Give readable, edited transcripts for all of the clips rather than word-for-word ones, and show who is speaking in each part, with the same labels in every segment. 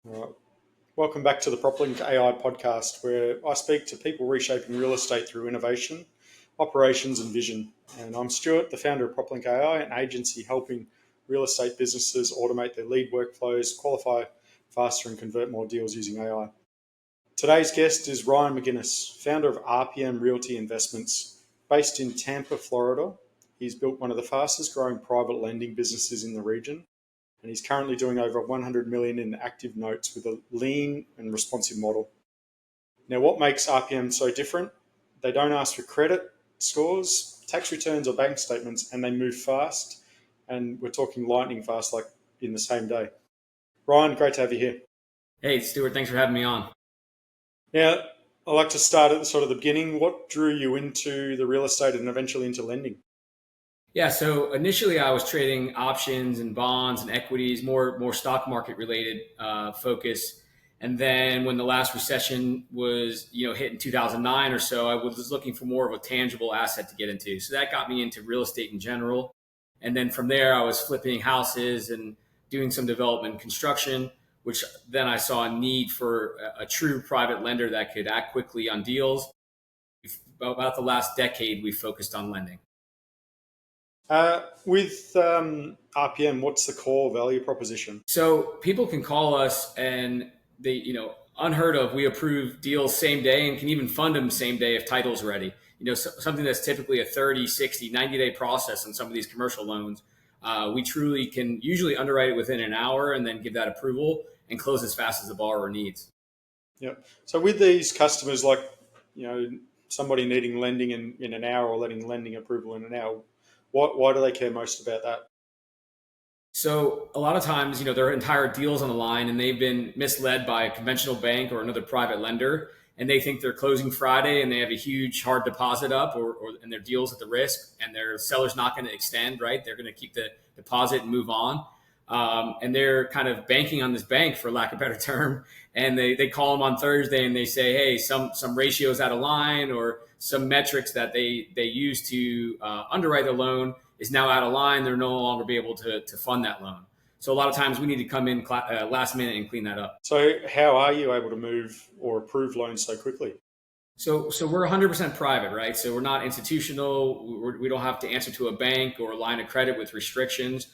Speaker 1: All right. Welcome back to the Proplinq AI podcast, where I speak to people reshaping real estate through innovation, operations, and vision. And I'm Stuart, the founder of Proplinq AI, an agency helping real estate businesses automate their lead workflows, qualify faster, and convert more deals using AI. Today's guest is Ryan McGuinness, founder of RPM Realty Investments, based in Tampa, Florida. He's built one of the fastest growing private lending businesses in the region, and he's currently doing over 100 million in active notes with a lean and responsive model. Now, what makes RPM so different? They don't ask for credit scores, tax returns, or bank statements, and they move fast. And we're talking lightning fast, like in the same day. Ryan, great to have you here.
Speaker 2: Hey, Stuart, thanks for having me on.
Speaker 1: Now, I like to start at the beginning. What drew you into the real estate and eventually into lending?
Speaker 2: Yeah, so initially I was trading options and bonds and equities, more stock market related focus. And then when the last recession was, hit in 2009 or so, I was looking for more of a tangible asset to get into. So that got me into real estate in general. And then from there, I was flipping houses and doing some development and construction, which then I saw a need for a true private lender that could act quickly on deals. About the last decade, we focused on lending.
Speaker 1: With RPM, what's the core value proposition?
Speaker 2: So people can call us and they, unheard of, we approve deals same day and can even fund them same day if title's ready. Something that's typically a 30, 60, 90-day process on some of these commercial loans. We truly can usually underwrite it within an hour and then give that approval and close as fast as the borrower needs.
Speaker 1: Yep. So with these customers, like, somebody needing lending in an hour or letting lending approval in an hour, why do they care most about that?
Speaker 2: So a lot of times, their entire deal's on the line and they've been misled by a conventional bank or another private lender, and they think they're closing Friday and they have a huge hard deposit up and their deal's at the risk and their seller's not going to extend, right? They're going to keep the deposit and move on. And they're kind of banking on this bank, for lack of a better term. And they call them on Thursday and they say, hey, some ratios out of line or some metrics that they use to underwrite the loan is now out of line. They're no longer be able to fund that loan. So a lot of times we need to come in last minute and clean that up.
Speaker 1: So how are you able to move or approve loans so quickly?
Speaker 2: So we're 100% private, right? So we're not institutional. We don't have to answer to a bank or a line of credit with restrictions.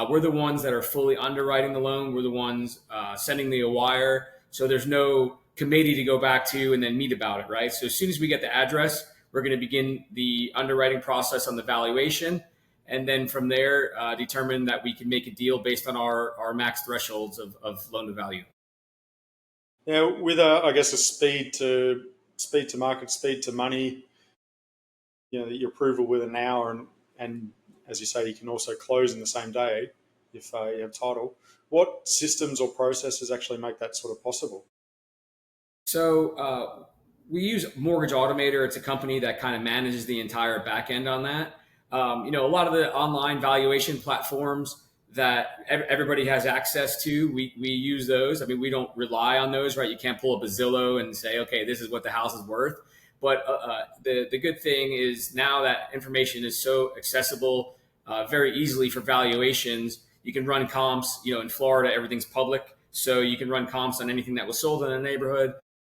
Speaker 2: We're the ones that are fully underwriting the loan. We're the ones sending the wire. So there's no committee to go back to and then meet about it, right? So as soon as we get the address, we're going to begin the underwriting process on the valuation. And then from there, determine that we can make a deal based on our max thresholds of loan to value.
Speaker 1: Now, with a speed to market, speed to money, your approval within an hour, and as you say, you can also close in the same day if you have title. What systems or processes actually make that sort of possible?
Speaker 2: So we use Mortgage Automator. It's a company that kind of manages the entire back end on that. A lot of the online valuation platforms that everybody has access to, we use those. I mean, we don't rely on those, right? You can't pull up a Zillow and say, okay, this is what the house is worth. But the good thing is now that information is so accessible very easily for valuations, you can run comps. In Florida, everything's public. So you can run comps on anything that was sold in a neighborhood.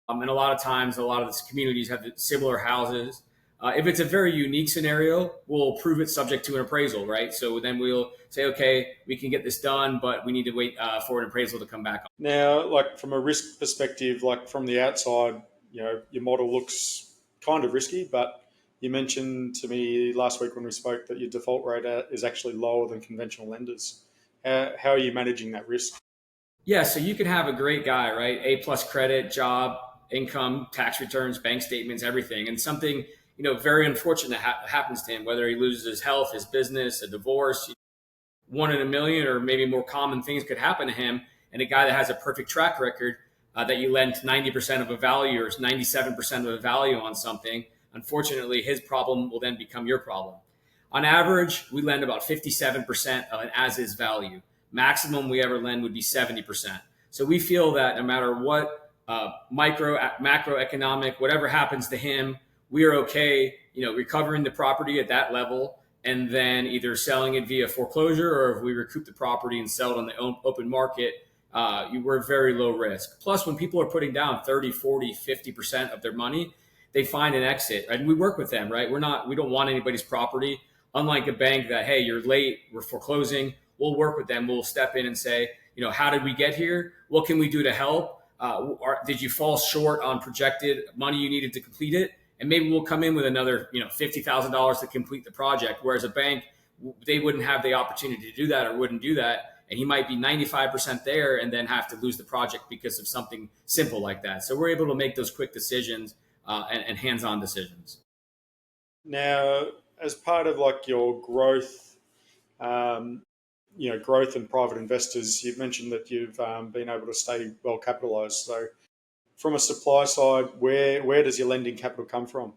Speaker 2: And a lot of times, a lot of these communities have similar houses. If it's a very unique scenario, we'll approve it subject to an appraisal, right? So then we'll say, okay, we can get this done, but we need to wait for an appraisal to come back.
Speaker 1: Now, like from a risk perspective, like from the outside, your model looks kind of risky, but you mentioned to me last week when we spoke that your default rate is actually lower than conventional lenders. How are you managing that risk?
Speaker 2: Yeah, so you can have a great guy, right? A plus credit, job, income, tax returns, bank statements, everything. And something, very unfortunate happens to him, whether he loses his health, his business, a divorce, 1 in a million, or maybe more common things could happen to him. And a guy that has a perfect track record that you lend 90% of a value or 97% of a value on something, unfortunately, his problem will then become your problem. On average, we lend about 57% of an as-is value. Maximum we ever lend would be 70%. So we feel that no matter what macroeconomic, whatever happens to him, we are okay, recovering the property at that level and then either selling it via foreclosure, or if we recoup the property and sell it on the open market, we're very low risk. Plus, when people are putting down 30, 40, 50% of their money, they find an exit, right? And we work with them, right? We don't want anybody's property. Unlike a bank that, hey, you're late, we're foreclosing. We'll work with them. We'll step in and say, how did we get here? What can we do to help? Did you fall short on projected money you needed to complete it? And maybe we'll come in with another, $50,000 to complete the project. Whereas a bank, they wouldn't have the opportunity to do that or wouldn't do that. And he might be 95% there and then have to lose the project because of something simple like that. So we're able to make those quick decisions and hands-on decisions.
Speaker 1: Now, as part of like your growth, growth and private investors, you've mentioned that you've been able to stay well capitalized. So from a supply side, where does your lending capital come from?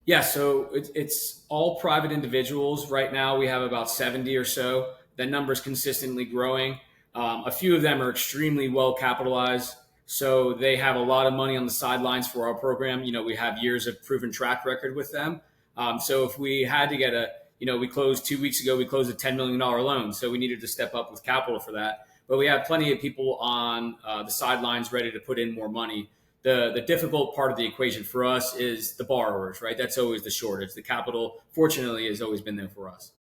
Speaker 2: Yeah, so it's all private individuals. Right now, we have about 70 or so. That number is consistently growing. A few of them are extremely well capitalized. So they have a lot of money on the sidelines for our program. We have years of proven track record with them. So if we had to get we closed 2 weeks ago, we closed a $10 million loan. So we needed to step up with capital for that. But we have plenty of people on the sidelines ready to put in more money. The difficult part of the equation for us is the borrowers, right? That's always the shortage. The capital, fortunately, has always been there for us.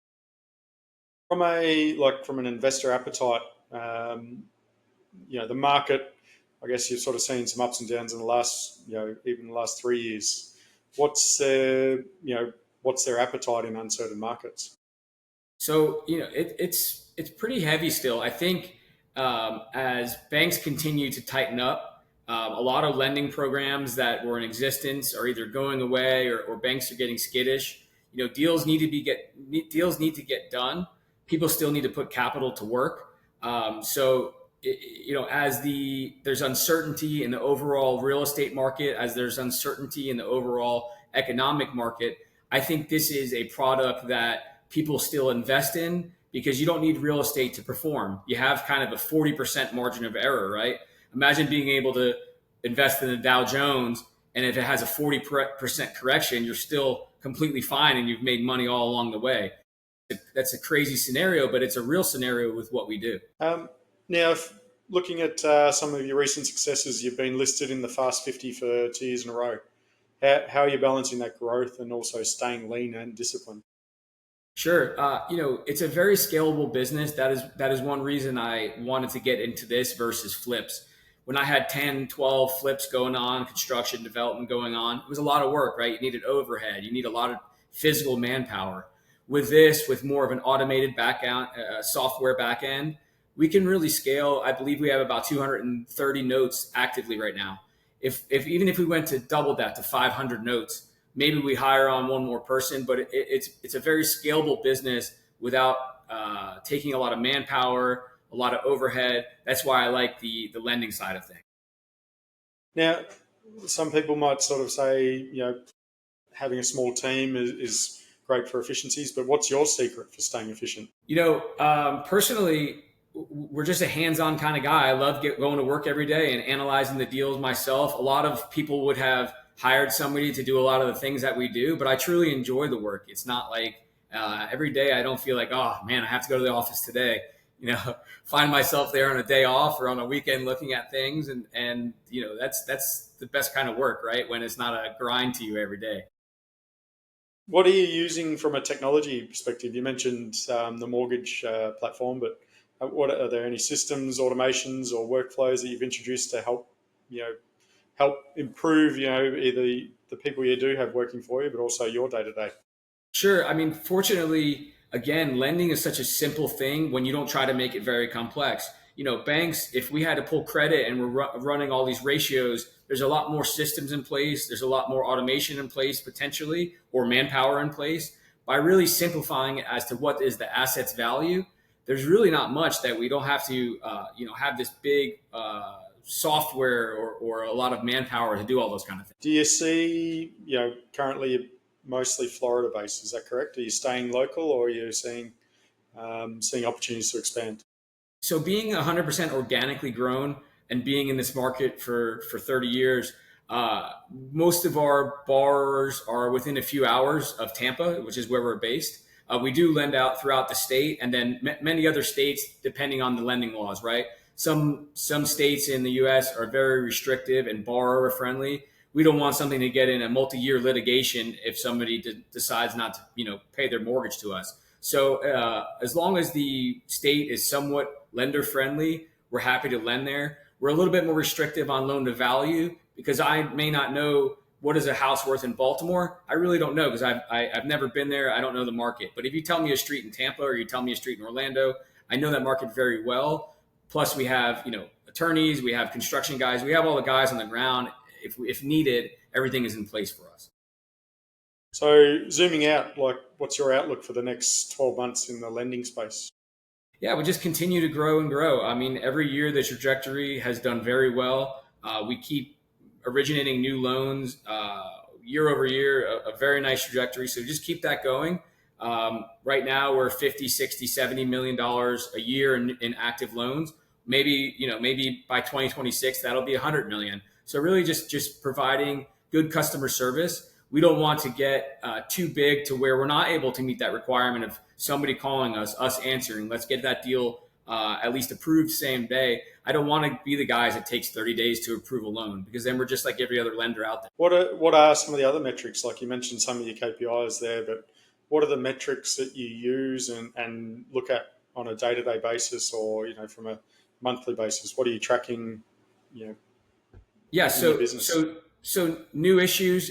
Speaker 1: From an investor appetite, the market, I guess you've sort of seen some ups and downs in the last, even the last 3 years. What's their appetite in uncertain markets?
Speaker 2: So it's pretty heavy still. I think as banks continue to tighten up, a lot of lending programs that were in existence are either going away or banks are getting skittish. Deals need to get done. People still need to put capital to work. There's uncertainty in the overall real estate market, as there's uncertainty in the overall economic market, I think this is a product that people still invest in because you don't need real estate to perform. You have kind of a 40% margin of error, right? Imagine being able to invest in the Dow Jones, and if it has a 40% correction, you're still completely fine and you've made money all along the way. That's a crazy scenario, but it's a real scenario with what we do.
Speaker 1: Now, looking at some of your recent successes, you've been listed in the Fast 50 for 2 years in a row. How are you balancing that growth and also staying lean and disciplined?
Speaker 2: Sure. It's a very scalable business. That is one reason I wanted to get into this versus flips. When I had 10, 12 flips going on, construction development going on, it was a lot of work, right? You needed overhead. You need a lot of physical manpower. With this, with more of an automated software backend, we can really scale. I believe we have about 230 notes actively right now. Even if we went to double that to 500 notes, maybe we hire on one more person, but it's a very scalable business without taking a lot of manpower, a lot of overhead. That's why I like the lending side of things.
Speaker 1: Now, some people might sort of say, having a small team is great for efficiencies, but what's your secret for staying efficient?
Speaker 2: Personally, we're just a hands-on kind of guy. I love going to work every day and analyzing the deals myself. A lot of people would have hired somebody to do a lot of the things that we do, but I truly enjoy the work. It's not like every day I don't feel like, oh man, I have to go to the office today. Find myself there on a day off or on a weekend looking at things, and that's the best kind of work, right? When it's not a grind to you every day.
Speaker 1: What are you using from a technology perspective? You mentioned the mortgage platform, but what are there any systems, automations, or workflows that you've introduced to help improve either the people you do have working for you, but also your day to day?
Speaker 2: Sure. I mean, fortunately, again, lending is such a simple thing when you don't try to make it very complex. Banks, if we had to pull credit and we're running all these ratios, there's a lot more systems in place. There's a lot more automation in place potentially, or manpower in place. By really simplifying it as to what is the asset's value, there's really not much that we don't have to, have this big software or a lot of manpower to do all those kind of things.
Speaker 1: Do you see, currently mostly Florida based? Is that correct? Are you staying local, or are you seeing opportunities to expand?
Speaker 2: So being 100% organically grown and being in this market for 30 years, most of our borrowers are within a few hours of Tampa, which is where we're based. We do lend out throughout the state and then many other states, depending on the lending laws, right? Some states in the U.S. are very restrictive and borrower friendly. We don't want something to get in a multi-year litigation if somebody decides not to, pay their mortgage to us. So as long as the state is somewhat lender friendly, we're happy to lend there. We're a little bit more restrictive on loan to value because I may not know what is a house worth in Baltimore. I really don't know because I've never been there. I don't know the market. But if you tell me a street in Tampa or you tell me a street in Orlando, I know that market very well. Plus we have, attorneys, we have construction guys, we have all the guys on the ground. If needed, everything is in place for us.
Speaker 1: So zooming out, like what's your outlook for the next 12 months in the lending space?
Speaker 2: Yeah, we just continue to grow and grow. I mean, every year the trajectory has done very well. We keep originating new loans year over year, a very nice trajectory. So just keep that going. Right now we're 50, 60, $70 million a year in active loans. Maybe by 2026, that'll be 100 million. So really just providing good customer service. We don't want to get too big to where we're not able to meet that requirement of somebody calling us answering. Let's get that deal at least approved same day. I don't want to be the guys that takes 30 days to approve a loan because then we're just like every other lender out there.
Speaker 1: What are some of the other metrics? Like you mentioned some of your KPIs there, but what are the metrics that you use and look at on a day-to-day basis or, from a monthly basis? What are you tracking,
Speaker 2: Yeah,
Speaker 1: in your business?
Speaker 2: So new issues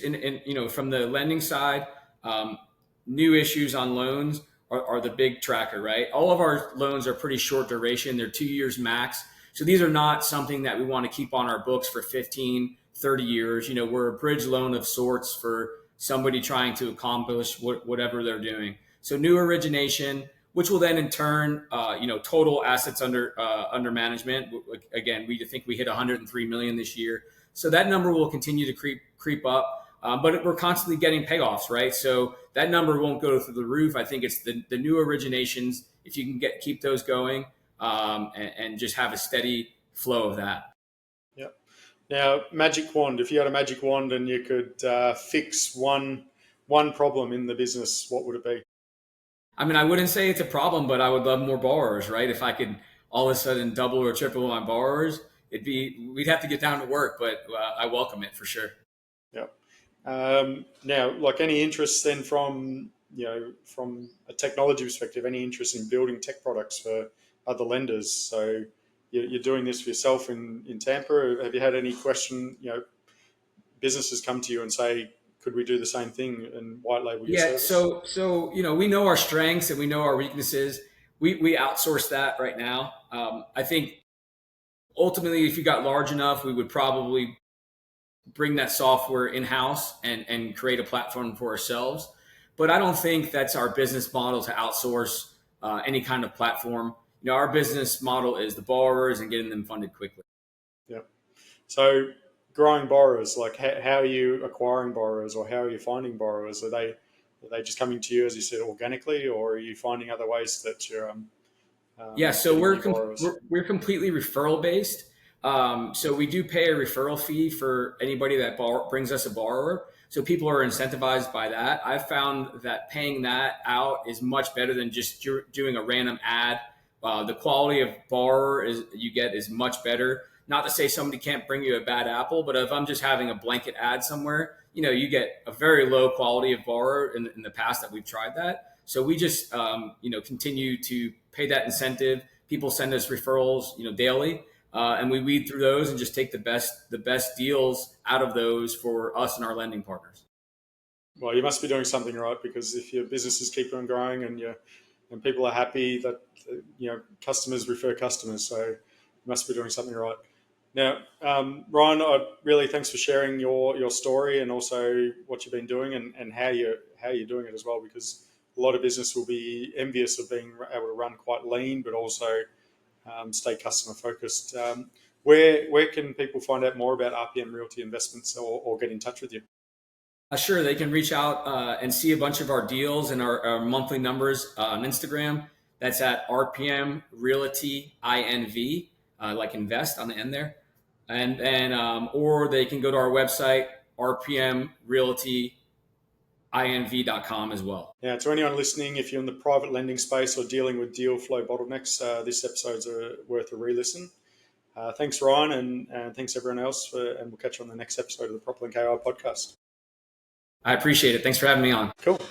Speaker 2: from the lending side, new issues on loans are the big tracker, right? All of our loans are pretty short duration. They're 2 years max. So these are not something that we want to keep on our books for 15, 30 years. We're a bridge loan of sorts for somebody trying to accomplish whatever they're doing. So new origination, which will then in turn, total assets under management. Again, we think we hit 103 million this year. So that number will continue to creep up. But we're constantly getting payoffs, right? So that number won't go through the roof. I think it's the new originations, if you can keep those going and just have a steady flow of that.
Speaker 1: Yeah. Now, magic wand. If you had a magic wand and you could fix one problem in the business, what would it be?
Speaker 2: I mean, I wouldn't say it's a problem, but I would love more borrowers, right? If I could all of a sudden double or triple my borrowers, we'd have to get down to work, but I welcome it for sure.
Speaker 1: Yeah. Now, like any interest then from a technology perspective, any interest in building tech products for other lenders? So you're doing this for yourself in Tampa. Have you had any question, businesses come to you and say, could we do the same thing and white label your
Speaker 2: Yeah,
Speaker 1: service?
Speaker 2: so we know our strengths and we know our weaknesses. We outsource that right now. I think ultimately, if you got large enough, we would probably bring that software in-house and create a platform for ourselves. But I don't think that's our business model to outsource any kind of platform. Our business model is the borrowers and getting them funded quickly.
Speaker 1: Yeah. So growing borrowers, like how are you acquiring borrowers or how are you finding borrowers? Are they just coming to you, as you said, organically, or are you finding other ways that you're
Speaker 2: Yeah, so
Speaker 1: getting new borrowers?
Speaker 2: we're completely referral based. So we do pay a referral fee for anybody that brings us a borrower. So people are incentivized by that. I've found that paying that out is much better than just doing a random ad. The quality of borrower you get is much better. Not to say somebody can't bring you a bad apple, but if I'm just having a blanket ad somewhere, you get a very low quality of borrower in the past that we've tried that. So we just continue to pay that incentive. People send us referrals, daily, and we weed through those and just take the best deals out of those for us and our lending partners.
Speaker 1: Well, you must be doing something right, because if your businesses keep on growing and people are happy, that customers refer customers, so you must be doing something right. Now, Ryan, thanks for sharing your story and also what you've been doing and how you're doing it as well, because a lot of business will be envious of being able to run quite lean, but also stay customer focused. Where can people find out more about RPM Realty Investments or get in touch with you?
Speaker 2: Sure, they can reach out and see a bunch of our deals and our monthly numbers on Instagram. That's at RPM Realty INV, like invest on the end there. Or they can go to our website, rpmrealtyinv.com as well.
Speaker 1: Now, to anyone listening, if you're in the private lending space or dealing with deal flow bottlenecks, this episode's worth a re-listen. Thanks, Ryan, and thanks everyone else, and we'll catch you on the next episode of the Proplinq AI podcast.
Speaker 2: I appreciate it. Thanks for having me on.
Speaker 1: Cool.